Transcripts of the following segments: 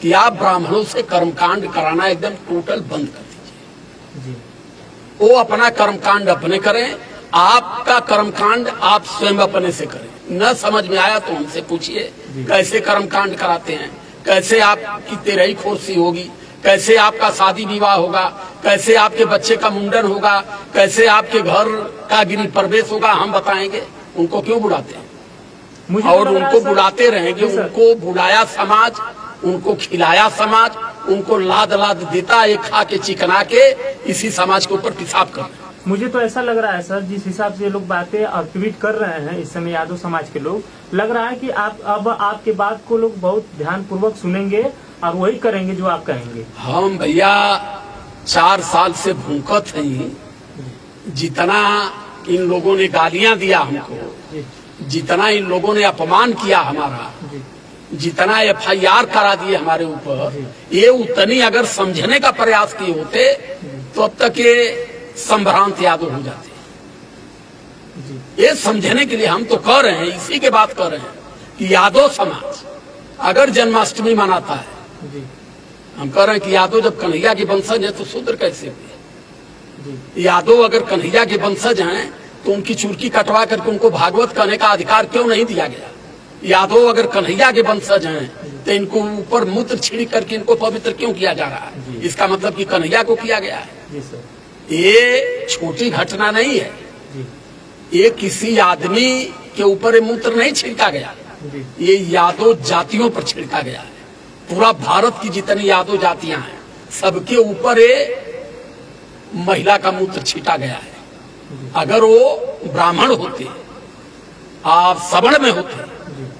कि आप ब्राह्मणों से कर्मकांड कराना एकदम टोटल बंद कर दीजिए। वो अपना कर्मकांड अपने करें, आपका कर्मकांड आप स्वयं अपने से करें। न समझ में आया तो हमसे पूछिए कैसे कर्मकांड कराते हैं, कैसे आपकी तेरही खोरसी होगी, कैसे आपका शादी विवाह होगा, कैसे आपके बच्चे का मुंडन होगा, कैसे आपके घर का गृह प्रवेश होगा, हम बताएंगे। उनको क्यों बुलाते हैं और उनको बुलाते रहेंगे। उनको बुलाया समाज, उनको खिलाया समाज, उनको लाद लाद देता, एक खा के चिकना के इसी समाज के ऊपर पेशाब कर। मुझे तो ऐसा लग रहा है सर, जिस हिसाब से ये लोग बातें और ट्वीट कर रहे हैं इस समय यादव समाज के लोग, लग रहा है कि आप अब आपके बात को लोग बहुत ध्यान पूर्वक सुनेंगे और वही करेंगे जो आप कहेंगे। हम भैया 4 साल से भूखत हैं। जितना इन लोगों ने गालियां दिया हमको, जितना इन लोगों ने अपमान किया हमारा, जितना FIR करा दिए हमारे ऊपर, ये उतनी अगर समझने का प्रयास किए होते तो अब तक ये संभ्रांत यादव हो जाते। ये समझने के लिए हम तो कह रहे हैं, इसी के बात कर रहे हैं कि यादव समाज अगर जन्माष्टमी मनाता है, हम कह रहे हैं कि यादव जब कन्हैया के वंशज है तो शूद्र कैसे हुए? यादव अगर कन्हैया के वंशज हैं तो उनकी चुरकी कटवा करके उनको भागवत कहने का अधिकार क्यों नहीं दिया गया? यादव अगर कन्हैया के वंशज हैं तो इनको ऊपर मूत्र छिड़क करके इनको पवित्र क्यों किया जा रहा है? इसका मतलब कि कन्हैया को किया गया है। ये छोटी घटना नहीं है, ये किसी आदमी के ऊपर मूत्र नहीं छिड़का गया, ये यादव जातियों पर छिड़का गया है। पूरा भारत की जितनी यादव जातियां हैं सबके ऊपर ये महिला का मूत्र छीटा गया है। अगर वो ब्राह्मण होते, आप सवर्ण में होते,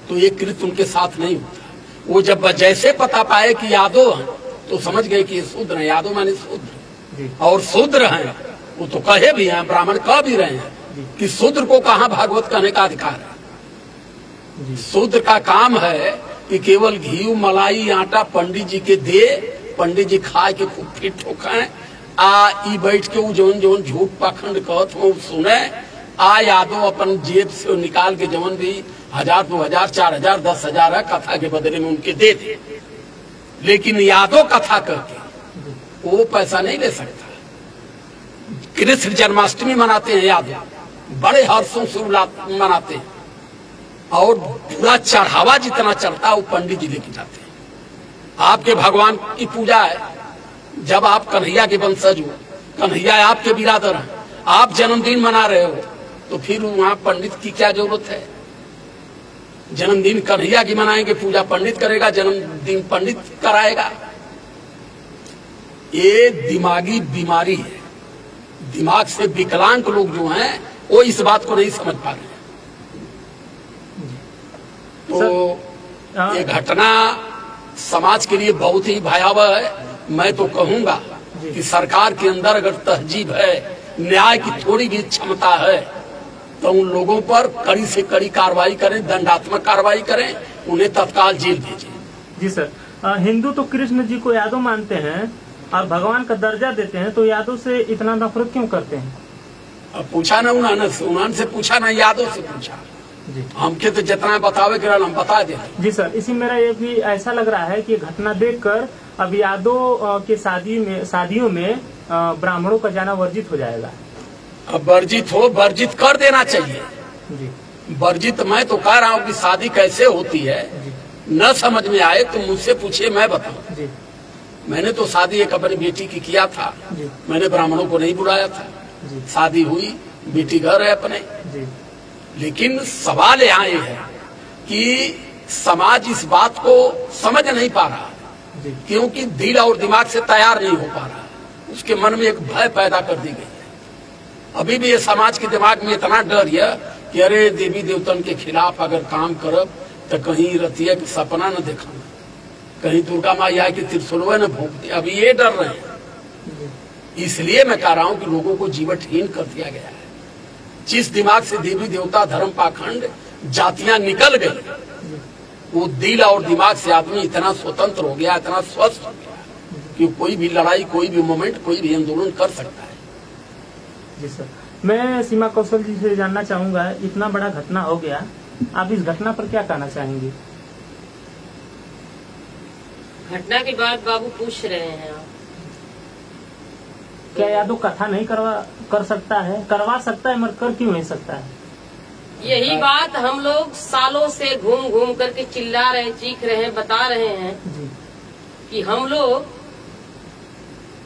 तो ये कृत्य उनके साथ नहीं होता। वो जब जैसे पता पाए कि यादव हैं तो समझ गए कि ये शूद्र है। यादव माने शूद्र, और शूद्र हैं वो तो कहे भी हैं, ब्राह्मण कह भी रहे हैं कि शूद्र को कहाँ भागवत कहने का अधिकार है। शूद्र का काम है कि केवल घी मलाई आटा पंडित जी के दे, पंडित जी खा के खूब फिट ठोकाए, ई बैठ के जौन जौन झूठ पाखंड कहत हो सुने, यादव अपन जेब से निकाल के जवन भी 1000 2000 4000 10,000 है कथा के बदले में उनके दे दे। लेकिन यादव कथा करके वो पैसा नहीं ले सकता। कृष्ण जन्माष्टमी मनाते हैं यादव, बड़े हर्षों से मनाते हैं, और पूरा चढ़ावा जितना चढ़ता है वो पंडित जी लेके जाते हैं। आपके भगवान की पूजा है, जब आप कन्हैया के वंशज हो, कन्हैया आपके बिरादर हैं, आप जन्मदिन मना रहे हो, तो फिर वहां पंडित की क्या जरूरत है? जन्मदिन कन्हैया की मनाएंगे, पूजा पंडित करेगा, जन्मदिन पंडित कराएगा। ये दिमागी बीमारी है। दिमाग से विकलांग लोग जो हैं वो इस बात को नहीं समझ पा रहे। तो ये घटना समाज के लिए बहुत ही भयावह है। मैं तो कहूंगा कि सरकार के अंदर अगर तहजीब है, न्याय की थोड़ी भी क्षमता है, तो उन लोगों पर कड़ी से कड़ी कार्रवाई करें, दंडात्मक कार्रवाई करें, उन्हें तत्काल जेल भेजें। जी सर, हिंदू तो कृष्ण जी को यादव मानते हैं और भगवान का दर्जा देते हैं, तो यादव से इतना नफरत क्यों करते हैं? अब पूछा ना उन्होंने से पूछा ना यादव से पूछा। हमके तो जितना बतावे के हम बता दे। जी सर, इसी मेरा ये भी ऐसा लग रहा है कि घटना देखकर अब यादव के शादियों में ब्राह्मणों का जाना वर्जित हो जाएगा। अब वर्जित कर देना चाहिए जी। वर्जित मैं तो कह रहा हूँ कि शादी कैसे होती है न समझ में आए तो मुझसे पूछिए, मैं बताऊँ। मैंने तो शादी एक अपनी बेटी की किया था, मैंने ब्राह्मणों को नहीं बुलाया था। शादी हुई, बेटी घर है अपने। लेकिन सवाल यहाँ ये है कि समाज इस बात को समझ नहीं पा रहा, क्योंकि दिल और दिमाग से तैयार नहीं हो पा रहा। उसके मन में एक भय पैदा कर दी गई है। अभी भी ये समाज के दिमाग में इतना डर है कि अरे देवी देवतन के खिलाफ अगर काम करब तो कहीं रतिया के सपना न देखा, कहीं दुर्गा माया के त्रिशूलवे न भोंक दे। अभी ये डर रहे हैं। इसलिए मैं कह रहा हूं कि लोगों को जीवटहीन कर दिया गया है। जिस दिमाग से देवी देवता धर्म पाखंड जातियां निकल गई, वो दिल और दिमाग से आदमी इतना स्वतंत्र हो गया, इतना स्वस्थ हो गया कि कोई भी लड़ाई, कोई भी मोमेंट, कोई भी आंदोलन कर सकता है। जी सर, मैं सीमा कौशल जी से जानना चाहूंगा, इतना बड़ा घटना हो गया, आप इस घटना पर क्या कहना चाहेंगे? घटना के बाद बाबू पूछ रहे हैं आप। क्या यादव कथा नहीं कर सकता है? करवा सकता है, मगर कर क्यों नहीं सकता है? यही बात हम लोग सालों से घूम घूम करके चिल्ला रहे हैं, चीख रहे हैं, बता रहे हैं जी। कि हम लोग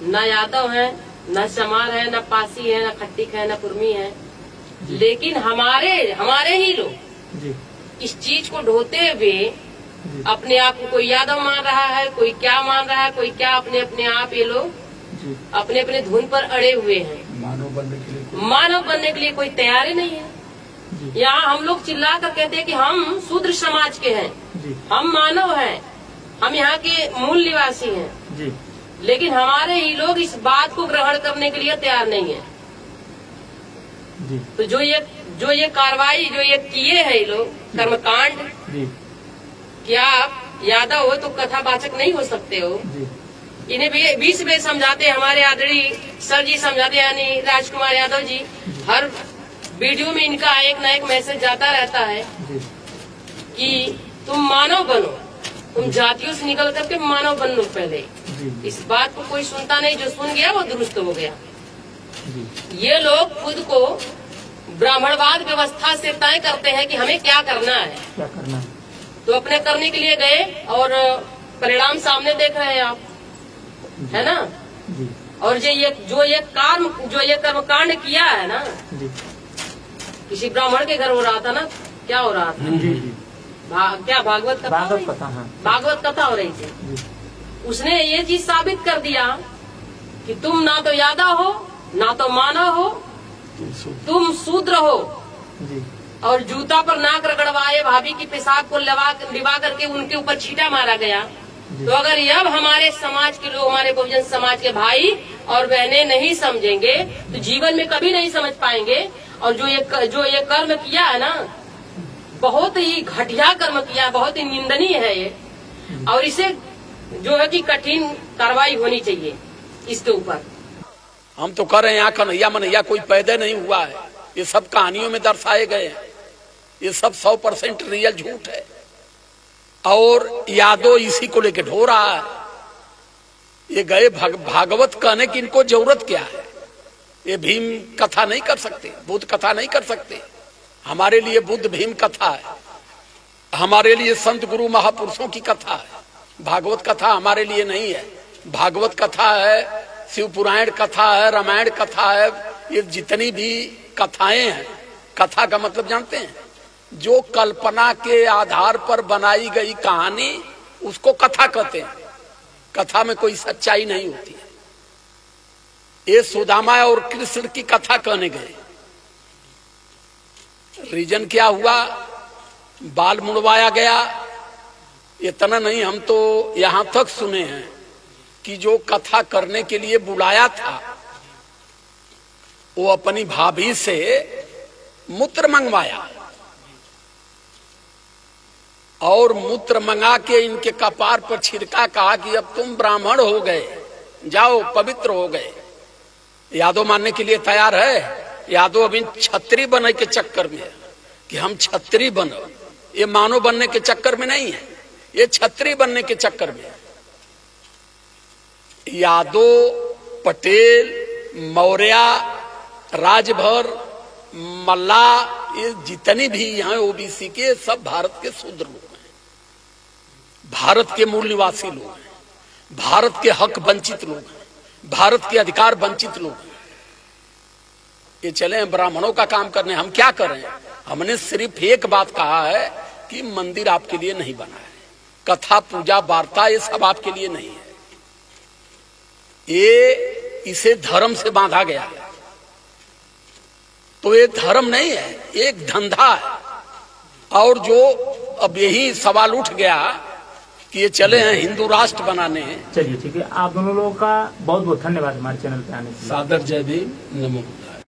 न यादव हैं, न चमार है, न पासी है, न खट्टिक है, न कुर्मी है, लेकिन हमारे ही लोग जी। इस चीज को ढोते हुए अपने आप को कोई यादव मान रहा है, कोई क्या मान रहा है, कोई क्या, अपने आप ये लोग अपने अपने धुन पर अड़े हुए हैं। मानव बनने के लिए कोई तैयारी नहीं है। यहाँ हम लोग चिल्ला कर कहते हैं कि हम शूद्र समाज के हैं, हम मानव हैं, हम यहाँ के मूल निवासी हैं, लेकिन हमारे ही लोग इस बात को ग्रहण करने के लिए तैयार नहीं है। तो जो ये कार्रवाई जो ये किए हैं ये लोग कर्मकांड, क्या आप यादव हो तो कथावाचक नहीं हो सकते हो? इन्हें बीच में समझाते हैं, हमारे आदरणीय सर जी समझाते हैं, यानी राजकुमार यादव जी, हर वीडियो में इनका एक न एक मैसेज जाता रहता है कि तुम मानव बनो, तुम जातियों से निकल करके मानव बन लो पहले। इस बात को कोई सुनता नहीं, जो सुन गया वो दुरुस्त हो गया। ये लोग खुद को ब्राह्मणवाद व्यवस्था से तय करते हैं कि हमें क्या करना है, तो अपने करने के लिए गए और परिणाम सामने देख रहे हैं आप, है ना? और जो ये कर्मकांड किया है ना, किसी ब्राह्मण के घर हो रहा था ना, क्या हो रहा था? क्या भागवत कथा हो रही थी। उसने ये चीज साबित कर दिया कि तुम ना तो यादव हो, ना तो मानव हो, तुम शूद्र हो। और जूता पर नाक रगड़वाए भाभी की पेशाब को लिवा करके उनके ऊपर छींटा मारा गया। तो अगर अब हमारे समाज के लोग, हमारे बहुजन समाज के भाई और बहनें नहीं समझेंगे तो जीवन में कभी नहीं समझ पाएंगे। और जो ये कर्म किया है ना, बहुत ही घटिया कर्म किया, बहुत ही निंदनीय है ये, और इसे जो है कि कठिन कार्रवाई होनी चाहिए इसके ऊपर। हम तो कह रहे हैं यहाँ कन्हैया मनैया कोई पैदा नहीं हुआ है, ये सब कहानियों में दर्शाए गए हैं, ये सब 100% रियल झूठ है। और यादव इसी को लेके ढो रहा है। ये गए भागवत कहने की इनको जरूरत क्या है? ये भीम कथा नहीं कर सकते, बुद्ध कथा नहीं कर सकते। हमारे लिए बुद्ध भीम कथा है, हमारे लिए संत गुरु महापुरुषों की कथा है। भागवत कथा हमारे लिए नहीं है। भागवत कथा है, शिव पुराण कथा है, रामायण कथा है, ये जितनी भी कथाएं हैं, कथा का मतलब जानते हैं? जो कल्पना के आधार पर बनाई गई कहानी, उसको कथा कहते हैं। कथा में कोई सच्चाई नहीं होती है। ये सुदामा और कृष्ण की कथा कहने गए, रीजन क्या हुआ? बाल मुड़वाया गया। इतना नहीं, हम तो यहां तक सुने हैं कि जो कथा करने के लिए बुलाया था वो अपनी भाभी से मूत्र मंगवाया और मूत्र मंगा के इनके कपार पर छिड़का, कहा कि अब तुम ब्राह्मण हो गए, जाओ पवित्र हो गए। यादव मानने के लिए तैयार है? यादव अभी छत्री बनने के चक्कर में है कि हम छत्री बनो। ये मानव बनने के चक्कर में नहीं है, ये छत्री बनने के चक्कर में है। यादव, पटेल, मौर्य, राजभर, मल्ला, ये जितनी भी यहाँ ओबीसी के, सब भारत के शूद्र लोग हैं, भारत के मूल निवासी लोग हैं, भारत के हक वंचित लोग हैं, भारत के अधिकार वंचित लोग हैं। ये चले ब्राह्मणों का काम करने, हम क्या करें? हमने सिर्फ एक बात कहा है कि मंदिर आपके लिए नहीं बना है, कथा पूजा वार्ता ये सब आपके लिए नहीं है। ये इसे धर्म से बांधा गया है, तो ये धर्म नहीं है, एक धंधा है। और जो अब यही सवाल उठ गया कि ये चले हैं हिंदू राष्ट्र बनाने हैं। चलिए ठीक है, आप दोनों लोगों का बहुत बहुत धन्यवाद हमारे चैनल पे आने के लिए। सादर जय भीम, नमो।